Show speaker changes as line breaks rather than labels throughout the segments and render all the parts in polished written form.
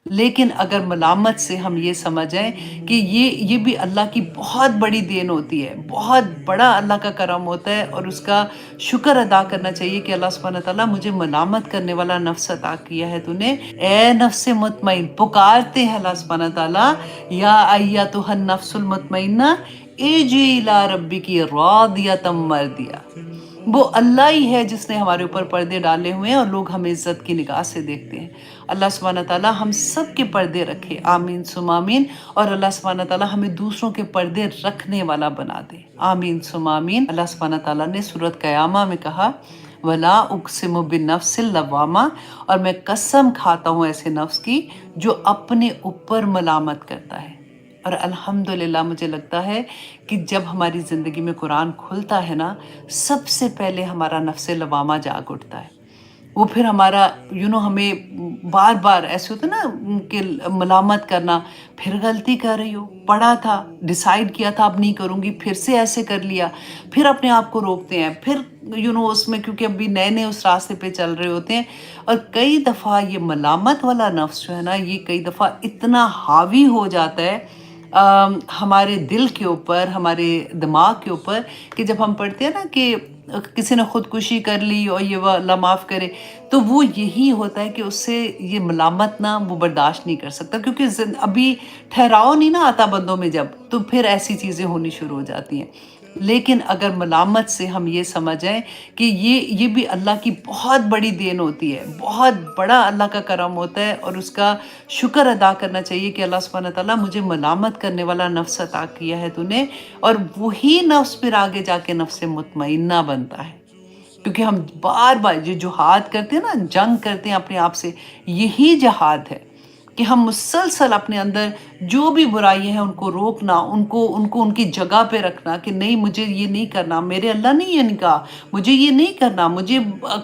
لیکن اگر ملامت سے ہم یہ سمجھیں کہ یہ بھی اللہ کی بہت بڑی دین ہوتی ہے، بہت بڑا اللہ کا کرم ہوتا ہے، اور اس کا شکر ادا کرنا چاہیے کہ اللہ سبحانہ تعالیٰ مجھے ملامت کرنے والا نفس عطا کیا ہے تو نے۔ اے نفس مطمئن، پکارتے ہیں اللہ سبحانہ تعالیٰ، یا ایتھا النفس المطمئنہ ارجعی الی ربک راضیۃ مرضیہ۔ وہ اللہ ہی ہے جس نے ہمارے اوپر پردے ڈالے ہوئے ہیں، اور لوگ ہمیں عزت کی نگاہ سے دیکھتے ہیں۔ اللہ سبحانہ تعالیٰ ہم سب کے پردے رکھے، آمین ثم آمین، اور اللہ سبحانہ تعالیٰ ہمیں دوسروں کے پردے رکھنے والا بنا دے، آمین ثم آمین۔ اللہ سبحانہ تعالیٰ نے سورۃ قیامہ میں کہا وَلَا أُقْسِمُ بِالنَّفْسِ اللَّوَّامَةِ، اور میں قسم کھاتا ہوں ایسے نفس کی جو اپنے اوپر ملامت کرتا ہے۔ اور الحمدللہ مجھے لگتا ہے کہ جب ہماری زندگی میں قرآن کھلتا ہے نا، سب سے پہلے ہمارا نفس لوامہ جاگ اٹھتا ہے۔ وہ پھر ہمارا ہمیں بار بار ایسے ہوتا ہے نا کہ ملامت کرنا، پھر غلطی کر رہی ہو، پڑھا تھا، ڈیسائیڈ کیا تھا اب نہیں کروں گی، پھر سے ایسے کر لیا، پھر اپنے آپ کو روکتے ہیں، پھر اس میں کیونکہ ابھی نئے نئے اس راستے پہ چل رہے ہوتے ہیں۔ اور کئی دفعہ یہ ملامت والا نفس جو ہے نا، یہ کئی دفعہ اتنا حاوی ہو جاتا ہے ہمارے دل کے اوپر، ہمارے دماغ کے اوپر، کہ جب ہم پڑھتے ہیں نا کہ کسی نے خودکشی کر لی اور یہ وہ اللہ معاف کرے، تو وہ یہی ہوتا ہے کہ اس سے یہ ملامت نہ وہ برداشت نہیں کر سکتا، کیونکہ ابھی ٹھہراؤ نہیں نہ آتا بندوں میں جب، تو پھر ایسی چیزیں ہونی شروع ہو جاتی ہیں۔ لیکن اگر ملامت سے ہم یہ سمجھیں کہ یہ بھی اللہ کی بہت بڑی دین ہوتی ہے، بہت بڑا اللہ کا کرم ہوتا ہے، اور اس کا شکر ادا کرنا چاہیے کہ اللہ سبحانہ تعالیٰ مجھے ملامت کرنے والا نفس عطا کیا ہے تو نے، اور وہی نفس پھر آگے جا کے نفس مطمئنہ بنتا ہے۔ کیونکہ ہم بار بار یہ جہاد کرتے ہیں نا، جنگ کرتے ہیں اپنے آپ سے، یہی جہاد ہے کہ ہم مسلسل اپنے اندر جو بھی برائیاں ہیں ان کو روکنا، ان کی جگہ پہ رکھنا کہ نہیں مجھے یہ نہیں کرنا، میرے اللہ نے یہ نہیں کہا، مجھے یہ نہیں کرنا، مجھے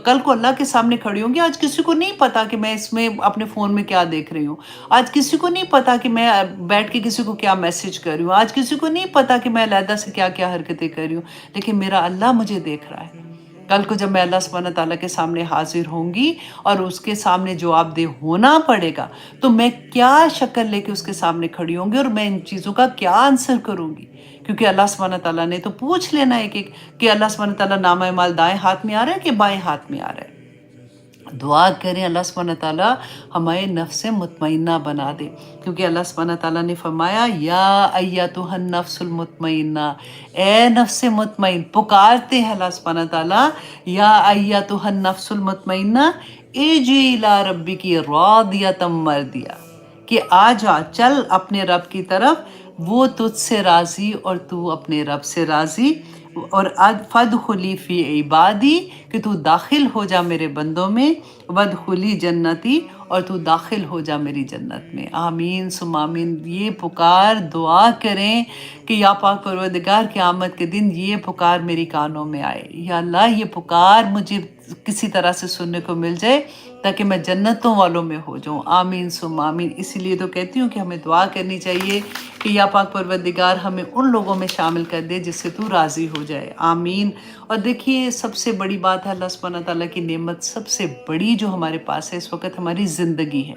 کل کو اللہ کے سامنے کھڑی ہوں گی، آج کسی کو نہیں پتا کہ میں اس میں اپنے فون میں کیا دیکھ رہی ہوں، آج کسی کو نہیں پتا کہ میں بیٹھ کے کسی کو کیا میسج کر رہی ہوں، آج کسی کو نہیں پتا کہ میں علیحدہ سے کیا کیا حرکتیں کر رہی ہوں، لیکن میرا اللہ مجھے دیکھ رہا ہے۔ کل کو جب میں اللہ سبحانہ تعالیٰ کے سامنے حاضر ہوں گی اور اس کے سامنے جواب دہ ہونا پڑے گا، تو میں کیا شکل لے کے اس کے سامنے کھڑی ہوں گی، اور میں ان چیزوں کا کیا آنسر کروں گی، کیونکہ اللہ سبحانہ تعالیٰ نے تو پوچھ لینا ایک ایک کہ اللہ سبحانہ تعالیٰ نامہ اعمال دائیں ہاتھ میں آ رہا ہے کہ بائیں ہاتھ میں آ رہا ہے۔ دعا کریں اللہ سبحانہ تعالیٰ ہمیں نفس مطمئنہ بنا دے، کیونکہ اللہ سبحانہ تعالیٰ نے فرمایا یا ایتھا النفس المطمئنہ، اے نفس مطمئن، پکارتے ہیں اللہ سبحانہ تعالیٰ، یا ایتھا النفس المطمئنہ ارجعی الی ربک راضیۃ مرضیہ، کہ آ جا، چل اپنے رب کی طرف، وہ تجھ سے راضی اور تو اپنے رب سے راضی، اور فادخلی فی عبادی، کہ تو داخل ہو جا میرے بندوں میں، وادخلی جنتی، اور تو داخل ہو جا میری جنت میں، آمین ثم آمین۔ یہ پکار دعا کریں کہ یا پاک پروردگار قیامت کے دن یہ پکار میری کانوں میں آئے، یا اللہ یہ پکار مجھے کسی طرح سے سننے کو مل جائے تاکہ میں جنتوں والوں میں ہو جاؤں، آمین ثم آمین۔ اسی لیے تو کہتی ہوں کہ ہمیں دعا کرنی چاہیے کہ یا پاک پروردگار ہمیں ان لوگوں میں شامل کر دے جس سے تو راضی ہو جائے، آمین۔ اور دیکھیے سب سے بڑی بات ہے اللہ سبحانہ تعالیٰ کی نعمت، سب سے بڑی جو ہمارے پاس ہے اس وقت، ہماری زندگی ہے،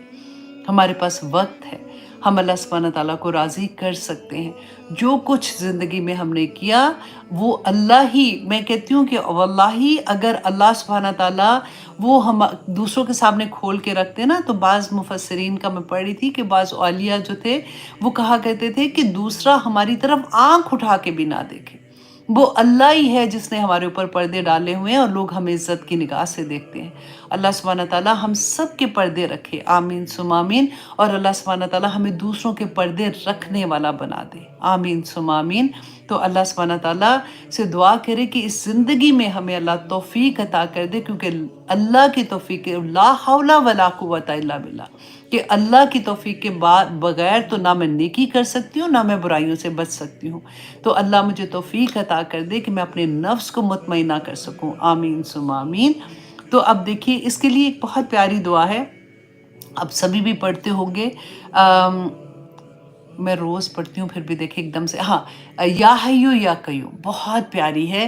ہمارے پاس وقت ہے، ہم اللہ سبحانہ تعالیٰ کو راضی کر سکتے ہیں۔ جو کچھ زندگی میں ہم نے کیا وہ اللہ ہی، میں کہتی ہوں کہ واللہ اگر اللہ سبحانہ تعالیٰ وہ ہم دوسروں کے سامنے کھول کے رکھتے نا، تو بعض مفسرین کا میں پڑھ رہی تھی کہ بعض اولیاء جو تھے وہ کہا کرتے تھے کہ دوسرا ہماری طرف آنکھ اٹھا کے بھی نہ دیکھے، وہ اللہ ہی ہے جس نے ہمارے اوپر پردے ڈالے ہوئے ہیں، اور لوگ ہمیں عزت کی نگاہ سے دیکھتے ہیں۔ اللہ سبحانہ تعالیٰ ہم سب کے پردے رکھے، آمین ثم آمین، اور اللہ سبحانہ تعالیٰ ہمیں دوسروں کے پردے رکھنے والا بنا دے، آمین ثم آمین۔ تو اللہ سبحانہ تعالیٰ سے دعا کرے کہ اس زندگی میں ہمیں اللہ توفیق عطا کر دے، کیونکہ اللہ کی توفیق، لا حول ولا قوت الا باللہ، کہ اللہ کی توفیق کے بغیر تو نہ میں نیکی کر سکتی ہوں، نہ میں برائیوں سے بچ سکتی ہوں۔ تو اللہ مجھے توفیق عطا کر دے کہ میں اپنے نفس کو مطمئنہ کر سکوں، آمین ثم آمین۔ تو اب دیکھیے اس کے لیے ایک بہت پیاری دعا ہے، اب سبھی بھی پڑھتے ہوں گے، میں روز پڑھتی ہوں پھر بھی دیکھیں ایک دم سے، ہاں، یا حیو یا قیوم، بہت پیاری ہے۔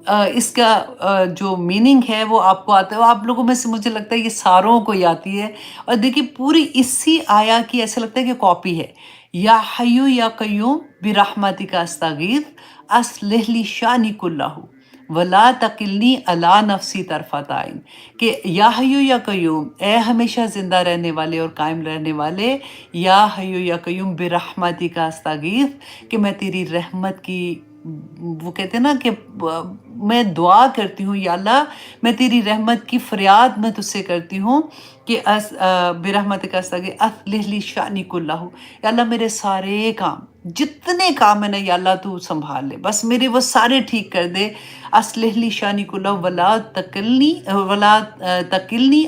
اس کا جو میننگ ہے وہ آپ کو آتا ہے، وہ آپ لوگوں میں سے مجھے لگتا ہے یہ ساروں کو ہی آتی ہے، اور دیکھیے پوری اسی آیا کی ایسا لگتا ہے کہ کاپی ہے۔ یا حیو یا قیوم برحمتک استغیث اصلح لی شانی کلہ ولا تکلنی علی نفسی طرفۃ عین، کہ یا حیو یا قیوم، اے ہمیشہ زندہ رہنے والے اور قائم رہنے والے، یا حیو یا قیوم برحمتک استغیث، کہ میں تیری رحمت کی، وہ کہتے ہیں نا کہ میں دعا کرتی ہوں یا اللہ، میں تیری رحمت کی فریاد میں تجھ سے کرتی ہوں کہ برحمتک استغیث اصلح لی شانی کلہ، یا اللہ میرے سارے کام، جتنے کام ہیں نا یا اللہ تو سنبھال لے، بس میرے وہ سارے ٹھیک کر دے۔ اصلح لی شانی کلہ ولا تکلنی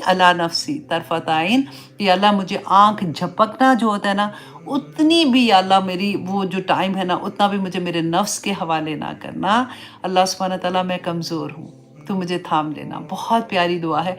علی نفسی طرفۃ عین، کہ اللہ مجھے آنکھ جھپکنا جو ہوتا ہے نا، اتنی بھی یا اللہ میری وہ جو ٹائم ہے نا، اتنا بھی مجھے میرے نفس کے حوالے نہ کرنا۔ اللہ سبحانہ تعالیٰ میں کمزور ہوں، تو مجھے تھام لینا۔ بہت پیاری دعا ہے۔